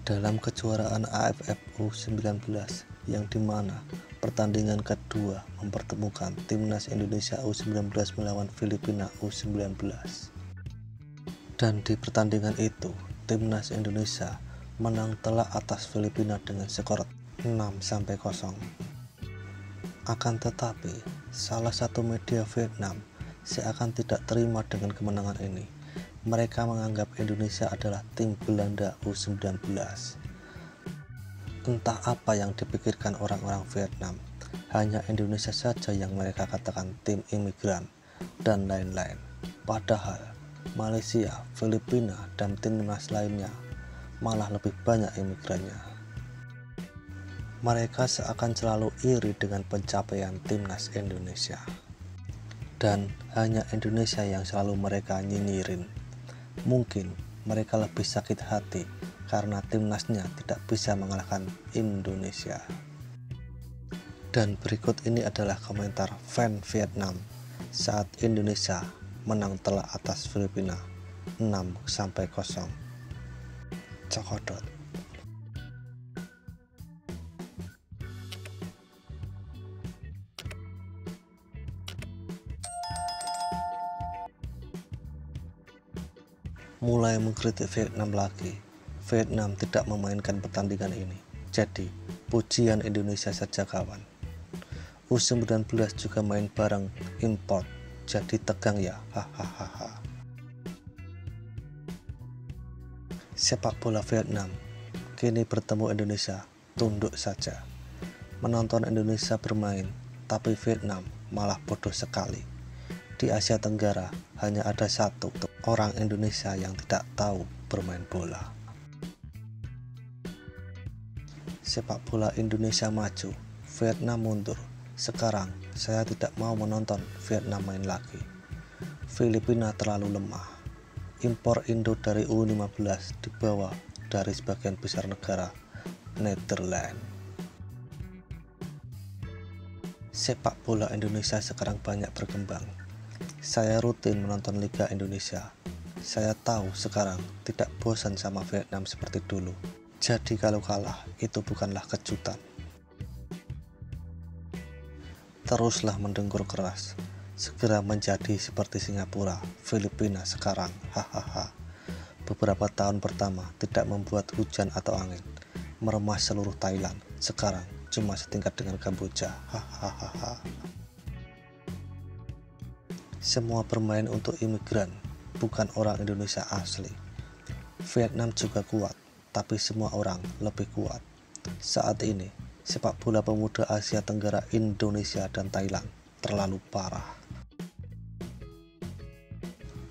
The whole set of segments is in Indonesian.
dalam kejuaraan AFF U19 yang dimana pertandingan kedua mempertemukan timnas Indonesia U19 melawan Filipina U19. Dan di pertandingan itu timnas Indonesia menang telak atas Filipina dengan skor 6-0. Akan tetapi salah satu media Vietnam seakan tidak terima dengan kemenangan ini. Mereka menganggap Indonesia adalah tim Belanda U19. Entah apa yang dipikirkan orang-orang Vietnam, hanya Indonesia saja yang mereka katakan tim imigran dan lain-lain. Padahal Malaysia, Filipina, dan timnas lainnya malah lebih banyak imigrannya. Mereka seakan selalu iri dengan pencapaian timnas Indonesia. Dan hanya Indonesia yang selalu mereka nyinyirin. Mungkin mereka lebih sakit hati karena timnasnya tidak bisa mengalahkan Indonesia. Dan berikut ini adalah komentar fan Vietnam saat Indonesia menang telak atas Filipina 6-0. Cokodot. Mulai mengkritik Vietnam lagi. Vietnam tidak memainkan pertandingan ini. Jadi, pujian Indonesia saja kawan. U19 juga main bareng import. Jadi tegang ya, hahaha. Sepak bola Vietnam kini bertemu Indonesia, tunduk saja. Menonton Indonesia bermain, tapi Vietnam malah bodoh sekali. Di Asia Tenggara hanya ada satu orang Indonesia yang tidak tahu bermain bola. Sepak bola Indonesia maju, Vietnam mundur. Sekarang saya tidak mau menonton Vietnam main lagi. Filipina terlalu lemah. Impor Indo dari U15 dibawa dari sebagian besar negara Netherlands. Sepak bola Indonesia sekarang banyak berkembang. Saya rutin menonton Liga Indonesia. Saya tahu sekarang tidak bosan sama Vietnam seperti dulu. Jadi kalau kalah itu bukanlah kejutan. Teruslah mendengkur keras. Segera menjadi seperti Singapura, Filipina sekarang. Hahaha. Beberapa tahun pertama tidak membuat hujan atau angin. Meremas seluruh Thailand. Sekarang cuma setingkat dengan Kamboja. Hahaha. Semua bermain untuk imigran, bukan orang Indonesia asli. Vietnam juga kuat, tapi semua orang lebih kuat. Saat ini, sepak bola pemuda Asia Tenggara Indonesia dan Thailand terlalu parah.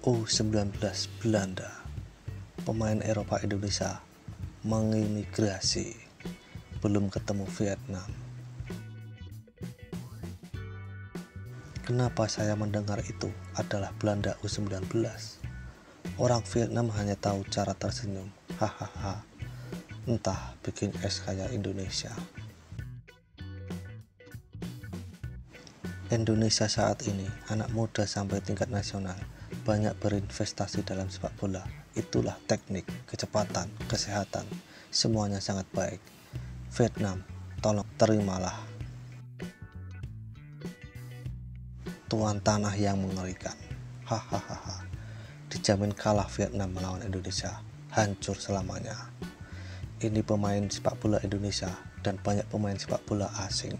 U19 Belanda, pemain Eropa Indonesia mengimigrasi, belum ketemu Vietnam. Kenapa saya mendengar itu adalah Belanda U19? Orang Vietnam hanya tahu cara tersenyum. Hahaha. Entah bikin es kayak Indonesia. Indonesia saat ini, anak muda sampai tingkat nasional, banyak berinvestasi dalam sepak bola. Itulah teknik, kecepatan, kesehatan. Semuanya sangat baik. Vietnam, tolong terimalah. Tuan tanah yang mengerikan. Hahaha. Dijamin kalah Vietnam melawan Indonesia, hancur selamanya. Ini pemain sepak bola Indonesia dan banyak pemain sepak bola asing.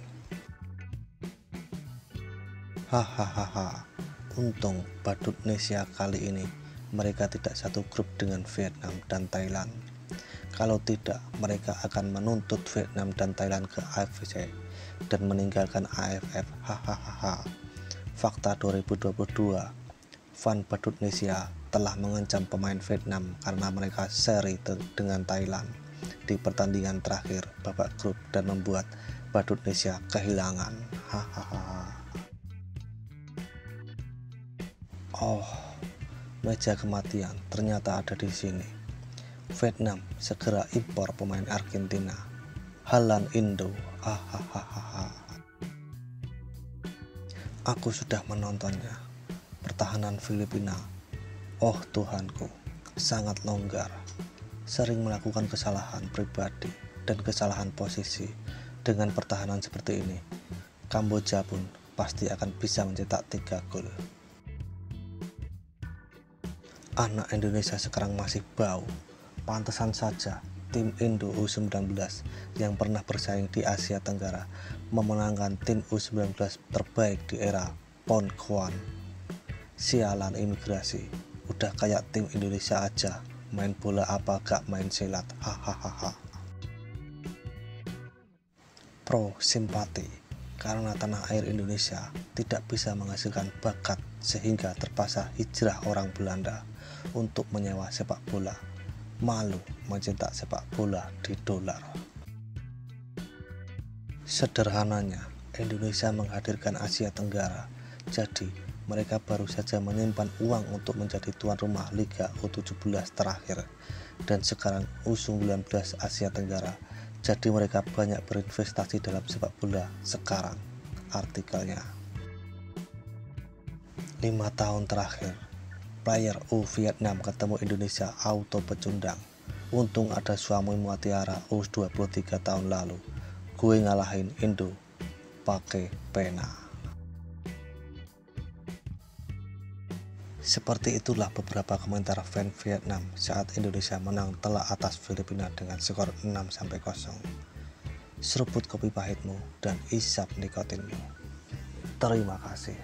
Hahaha. Untung badut Indonesia kali ini mereka tidak satu grup dengan Vietnam dan Thailand. Kalau tidak, mereka akan menuntut Vietnam dan Thailand ke AFC dan meninggalkan AFF. Hahaha. Fakta 2022, fan badut Indonesia telah mengancam pemain Vietnam karena mereka seri dengan Thailand di pertandingan terakhir babak grup dan membuat badut Indonesia kehilangan. Hahaha. Oh, meja kematian ternyata ada di sini. Vietnam segera impor pemain Argentina. Haaland Indo. Hahaha. Aku sudah menontonnya. Pertahanan Filipina, oh Tuhanku, sangat longgar. sering melakukan kesalahan pribadi dan kesalahan posisi. Dengan pertahanan seperti ini, Kamboja pun pasti akan bisa mencetak 3 gol. Anak Indonesia sekarang masih bau. Pantesan saja tim Indo U19 yang pernah bersaing di Asia Tenggara memenangkan tim U19 terbaik di era Pon Kwan. Sialan imigrasi, udah kayak tim Indonesia aja, main bola apa gak main silat, hahaha. Pro simpati, karena tanah air Indonesia tidak bisa menghasilkan bakat sehingga terpaksa hijrah orang Belanda untuk menyewa sepak bola. Malu mencetak sepak bola di dolar. Sederhananya, Indonesia menghadirkan Asia Tenggara, jadi mereka baru saja menyimpan uang untuk menjadi tuan rumah Liga U17 terakhir, dan sekarang U19 Asia Tenggara, jadi mereka banyak berinvestasi dalam sepak bola sekarang. Artikelnya, 5 tahun terakhir player U Vietnam ketemu Indonesia auto pecundang. Untung ada suami Mutiara U23 tahun lalu, gue ngalahin Indo pakai pena. Seperti itulah beberapa komentar fan Vietnam saat Indonesia menang telak atas Filipina dengan skor 6-0. Seruput kopi pahitmu dan isap nikotinmu. Terima kasih.